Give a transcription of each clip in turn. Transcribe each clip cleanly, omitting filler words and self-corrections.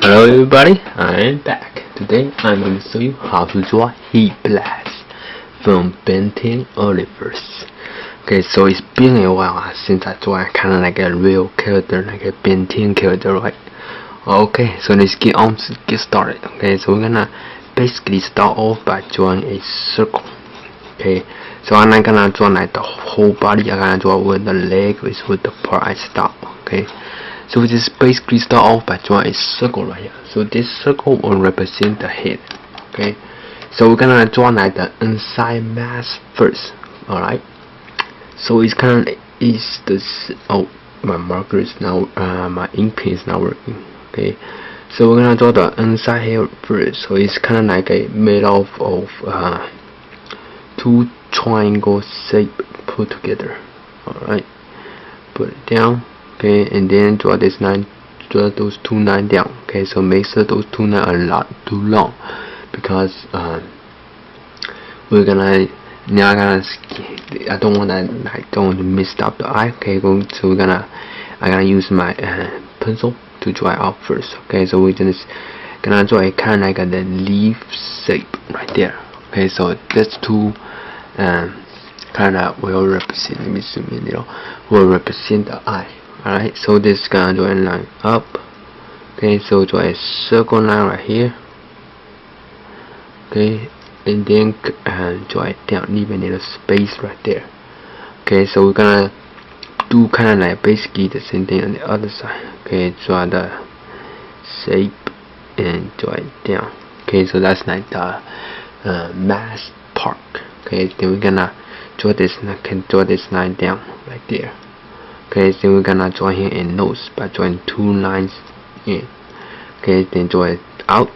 Hello everybody, I'm back. Today I'm going to show you how to draw Heatblast from Ben 10 Omniverse. Okay, so it's been a while since I draw kind of like a real character, like a Ben 10 character, right? Okay, so let's get started. Okay, so we're gonna basically start off by drawing a circle. Okay, so I'm not gonna draw like the whole body. I'm gonna draw with the leg, with the part I stop. Okay. So we just basically start off by drawing a circle right here. So this circle will represent the head. Okay. So we're gonna draw like the inside mask first. Alright. So it's kind of this. Oh, my marker is now my ink pen is not working. Okay. So we're gonna draw the inside head first. So it's kind of like a made of two triangle shape put together. Alright. Put it down. Okay, and then draw this line, draw those two lines down. Okay, so make sure those two lines are not too long, because we're gonna I don't want to mess up the eye. Okay, so I'm gonna use my pencil to draw it out first. Okay, so we're just gonna draw a kind of like the leaf shape right there. Okay, so that's two kind of will represent. Let me zoom in. Will represent the eye. Alright, so this is gonna draw a line up. Okay, so draw a circle line right here. Okay, and then draw it down, leave a little space right there. Okay, so we're gonna do kind of like basically the same thing on the other side. Okay, draw the shape and draw it down. Okay, so that's like the mask part. Okay, then we're gonna draw this line down right there. Okay, then we're gonna draw here a nose by drawing two lines in. Okay, then draw it out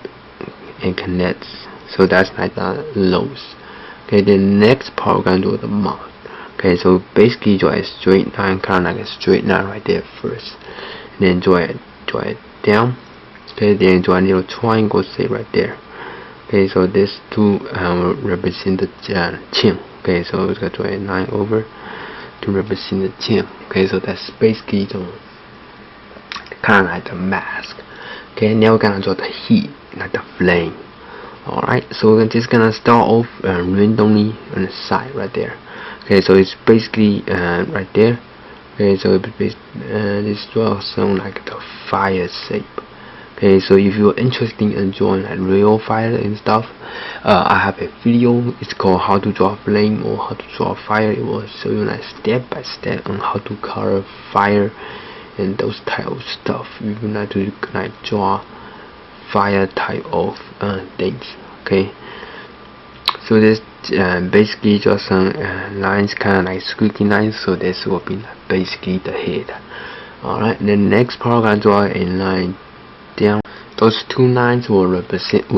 and connects. So that's like the nose. Okay, the next part we're gonna do the mouth. Okay, so basically draw a straight line, kind of like a straight line right there first. And then draw it down. Okay, then draw a little triangle shape right there. Okay, so this two represent the chin. Okay, so we're gonna draw a line over to represent the chin. Okay, so that's basically the kind of like the mask. Okay, now we're gonna draw the heat, like the flame. Alright, so we're just gonna start off randomly on the side right there. Okay, so it's basically right there. Okay, so this draw something like the fire shape. Okay, so if you're interested in drawing like real fire and stuff, I have a video. It's called how to draw flame or how to draw fire. It will show you like step by step on how to color fire and those type of stuff. If you like to like draw fire type of things. Okay, so this basically just some lines, kind of like squeaky lines. So this will be like basically the head. Alright, the next part I'm gonna draw a line down. Those two lines will represent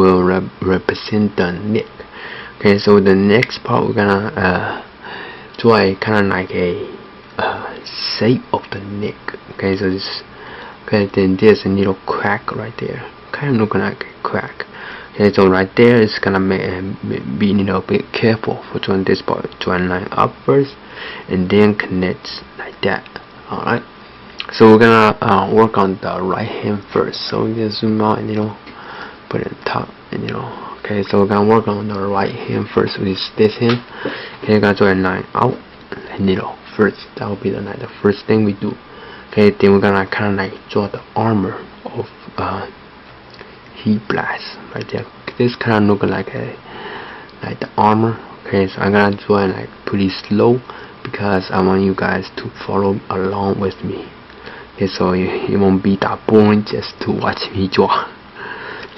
the neck. Okay, so the next part we're gonna draw a kind of like a shape of the neck. Okay, so this. Okay, then there's a little crack right there, kind of looking like a crack. Okay, so right there is gonna be a little bit careful for drawing this part. Draw a line up first, and then connect like that. Alright. So we're gonna work on the right hand first. So we can zoom out and put it on top and okay, so we're gonna work on the right hand first with this hand. Okay, we're gonna draw a line out and first. That will be the first thing we do. Okay, then we're gonna kind of like draw the armor of Heatblast right there. This kind of look like the armor. Okay, so I'm gonna draw it like pretty slow because I want you guys to follow along with me. Okay, so it won't be that boring just to watch me draw.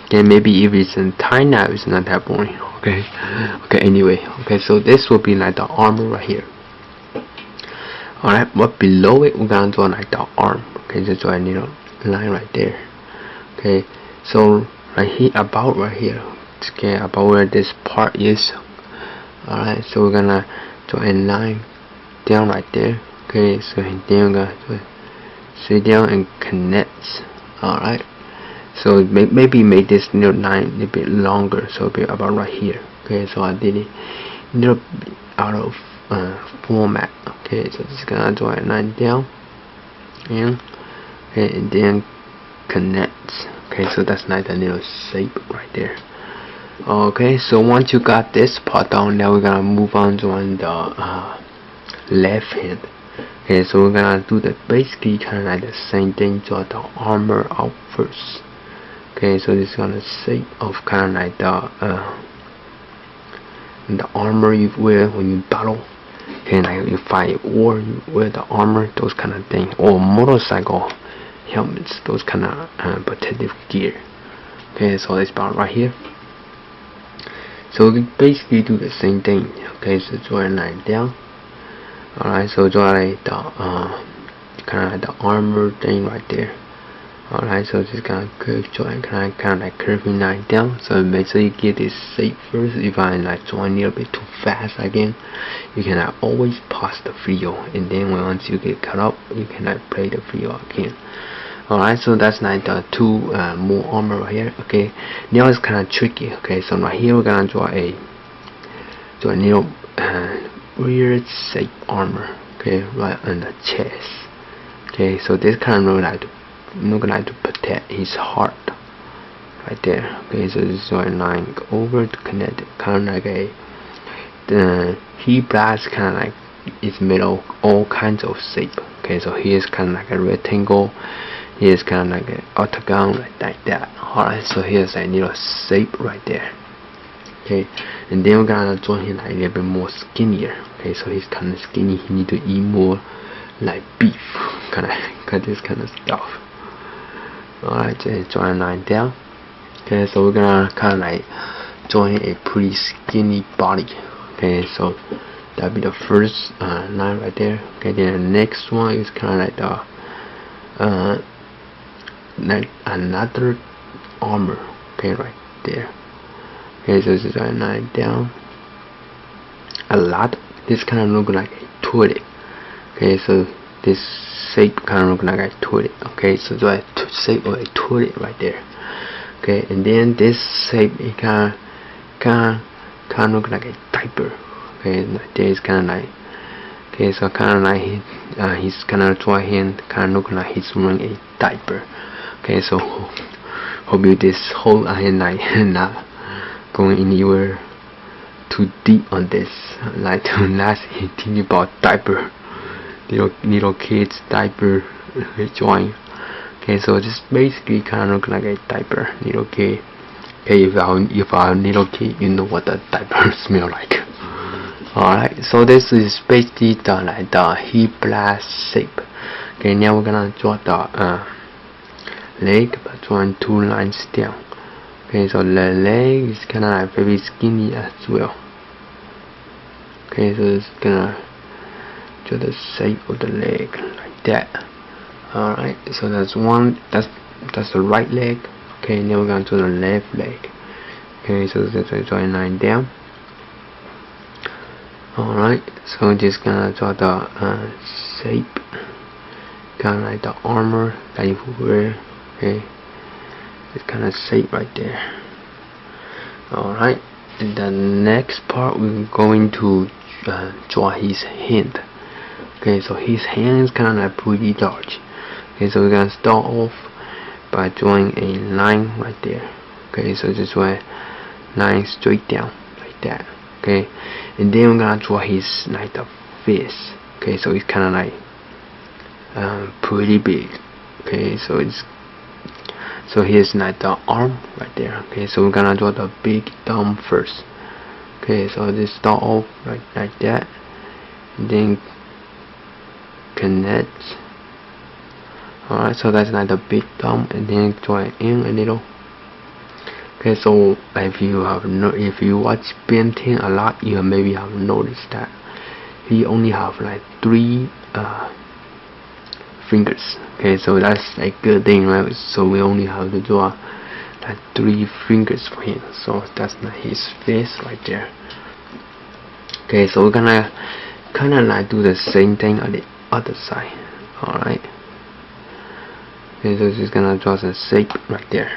Okay, maybe if it's in time now, it's not that boring. Okay, anyway. Okay, so this will be like the armor right here. Alright, but below it, we're gonna draw like the arm. Okay, just draw a little line right there. Okay, so right here, about right here. Okay, about where this part is. Alright, so we're gonna draw a line down right there. Okay, so then we're gonna draw straight down and connect. Alright, so maybe make this little line a little bit longer, so it'll be about right here. Okay, so I did it a little bit out of format. Okay, so just gonna draw a line down and then connect. Okay, so that's like a little shape right there. Okay, so once you got this part down, now we're gonna move on to the left hand. Okay, so we're gonna do the basically kind of like the same thing. Draw the armor out first. Okay, so this is gonna shape of kind of like the armor you wear when you battle. Okay, like you fight war, you wear the armor, those kind of thing, or motorcycle helmets, those kind of protective gear. Okay, so it's about right here. So we basically do the same thing. Okay, so draw a line down. Alright, so draw like the kind of like the armor thing right there. Alright, so just gonna curve, join kind of like curving line down. So make sure you get this shape first. If I like drawing a little bit too fast again, you can always pause the video, and then once you get caught up, you can play the video again. Alright, so that's like the two more armor right here. Okay, now it's kind of tricky. Okay, so right here we're gonna draw a little weird shape armor. Okay, right on the chest. Okay, so this kind of look like to protect his heart right there. Okay, so this is a line over to connect it, kind of like a Heatblast, kind of like it's made of all kinds of shape. Okay, so here's kind of like a rectangle, here's kind of like an octagon, like that. Alright, so here's a little shape right there. Okay, and then we're gonna draw him like a little bit more skinnier. Okay, so he's kind of skinny, he need to eat more like beef, kind of this kind of stuff. Alright, just draw a line down. Okay, so we're gonna kind of like drawing a pretty skinny body. Okay, so that'll be the first line right there. Okay, then the next one is kind of like like another armor. Okay, right there. Okay, so this is a line down. A lot. This kind of look like a toilet. Okay, so this shape kind of look like a toilet. Okay, so the shape of a toilet right there. Okay, and then this shape it kind of look like a diaper. Okay, there is kind of like, okay, so kind of like he's kind of draw hand, kind of look like he's wearing a diaper. Okay, so hope you this whole like not going anywhere too deep on this, like to last thinking about diaper, little kids diaper drawing. Okay, so just basically kind of look like a diaper, little kid. Okay, if I'm a little kid, you know what the diaper smell like. Alright, so this is basically the Heatblast shape. Okay, now we're gonna draw the leg by drawing two lines down. Okay, so the leg is kinda like very skinny as well. Okay, so it's gonna draw the shape of the leg like that. Alright, so that's the right leg. Okay, now we're gonna do the left leg. Okay, so let's draw a line down. Alright, so we're just gonna draw the shape, kinda like the armor that you wear. Okay, this kind of shape right there. Alright, and the next part we're going to draw his hand. Okay, so his hand is kind of like pretty large. Okay, so we're gonna start off by drawing a line right there. Okay, so just draw a line straight down like that. Okay, and then we're gonna draw his like the fist. Okay, so it's kind of like pretty big. Okay, so here's like the arm right there. Okay, so we're gonna draw the big thumb first. Okay, so just start off like that, and then connect. Alright, so that's like the big thumb, and then draw it in a little. Okay, so if you watch Ben 10 a lot, you maybe have noticed that he only have like 3 fingers. Okay, so that's a good thing, right? So we only have to draw like 3 fingers for him. So that's like his face right there. Okay, so we're gonna kind of like do the same thing on the other side. Alright. Okay, so just gonna draw the shape right there.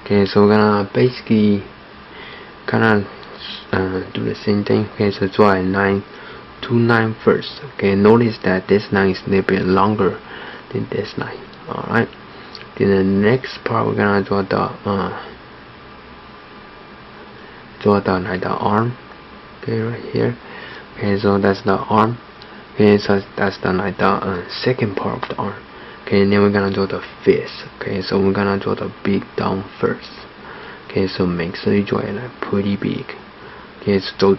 Okay, so we're gonna basically kind of do the same thing. Okay, so draw a line, 2 lines first. Okay, notice that this line is a little bit longer than this line. Alright, Then the next part we're gonna draw the like the arm. Okay, right here. Okay, so that's the arm. Okay, so that's the like the second part of the arm. Okay, and then we're gonna draw the fist. Okay, so we're gonna draw the big down first. Okay, so make sure you draw it like pretty big. Okay, so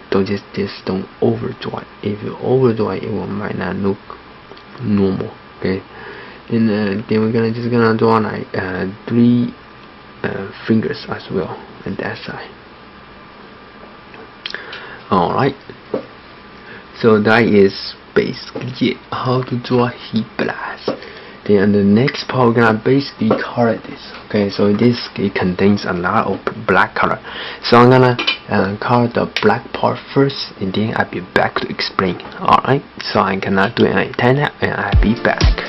don't overdraw it. If you overdraw it, it might not look normal. Okay, and then we're gonna draw like 3 fingers as well on that side. Alright, so that is basically how to draw Heatblast. Then the next part we're gonna basically color this. Okay, so it contains a lot of black color. So I'm gonna color the black part first, and then I'll be back to explain. Alright, so I cannot do it like that, and I'll be back.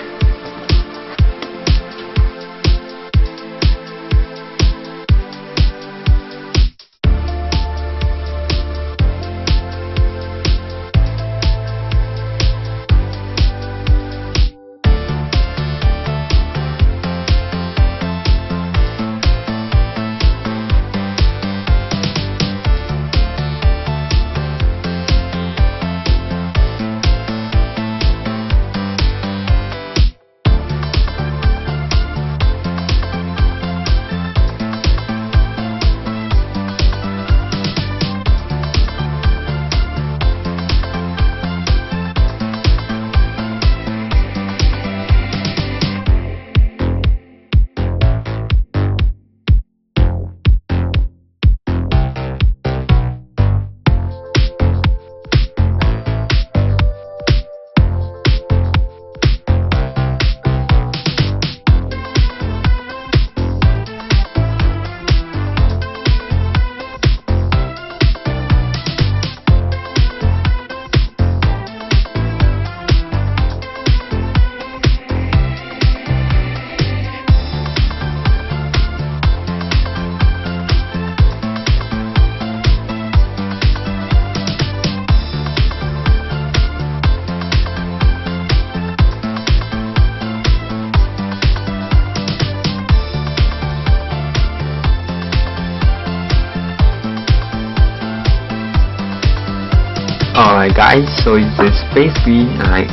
Alright guys, so it's basically like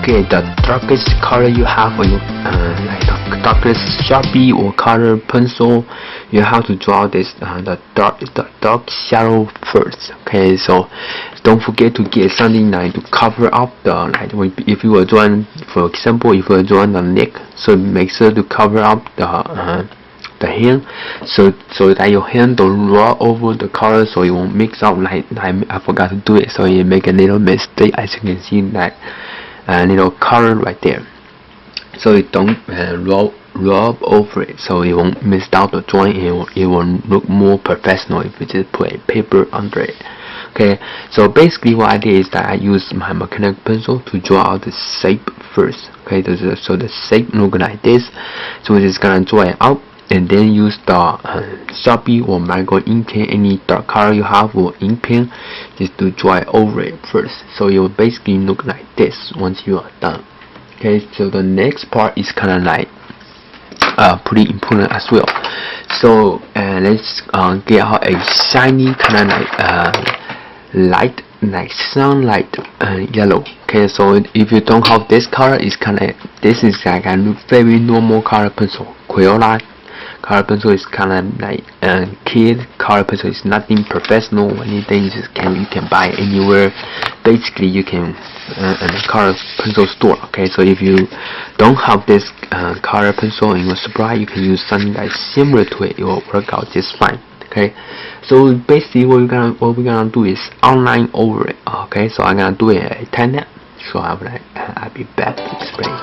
okay, the darkest color you have on your like the darkest Sharpie or color pencil, you have to draw this the dark shadow first. Okay, so don't forget to get something like to cover up the like if you were drawing, for example, if you were drawing the neck, so make sure to cover up the hand, so that your hand don't roll over the color, so it won't mix up. Like I forgot to do it, so you make a little mistake, as you can see that little color right there. So it don't rub over it, so it won't miss out the drawing. It will look more professional if you just put a paper under it. Okay, so basically what I did is that I used my mechanical pencil to draw out the shape first. Okay, so the shape look like this. So we're just gonna draw it out, and then use the Sharpie or micro ink pen, any dark color you have, or ink pen, just to draw it over it first. So it will basically look like this once you are done. Okay, so the next part is kind of like pretty important as well. So let's get out a shiny kind of like light, like sunlight yellow. Okay, so if you don't have this color, it's kind of, this is like a very normal color pencil. Crayola color pencil is kind of like kid color pencil. Is nothing professional or anything. You can buy anywhere. Basically, you can in a color pencil store. Okay, so if you don't have this color pencil in your supply, you can use something that's similar to it. It will work out just fine. Okay, so basically what we're gonna do is outline over it. Okay, so I'm gonna do it at 10. So I'll be back to explain.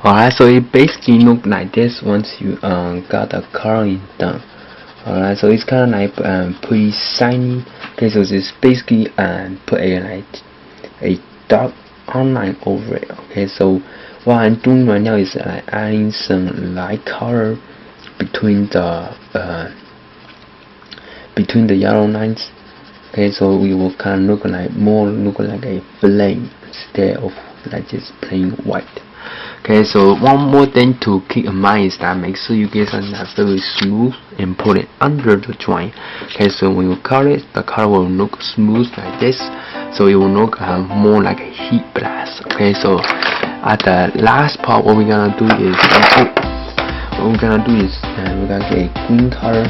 Alright, so it basically look like this once you got the coloring done. Alright, so it's kind of like pretty shiny. Okay, so just basically put a dark outline over it. Okay, so what I'm doing right now is adding some light color between the yellow lines. Okay, so we will kind of look like a flame instead of like just plain white. Okay, so one more thing to keep in mind is that make sure you get something that's very smooth and put it under the drawing. Okay, so when you color it, the color will look smooth like this, so it will look more like a heat blast. Okay, so at the last part, what we're gonna do is we're gonna get a green color.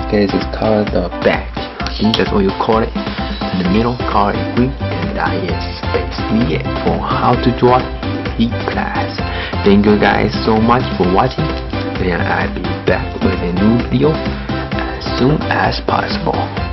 Okay, this is color the back. Okay, that's what you call it. In the middle, color is green, and that is basically it for how to draw Heatblast. Thank you guys so much for watching, and I'll be back with a new video as soon as possible.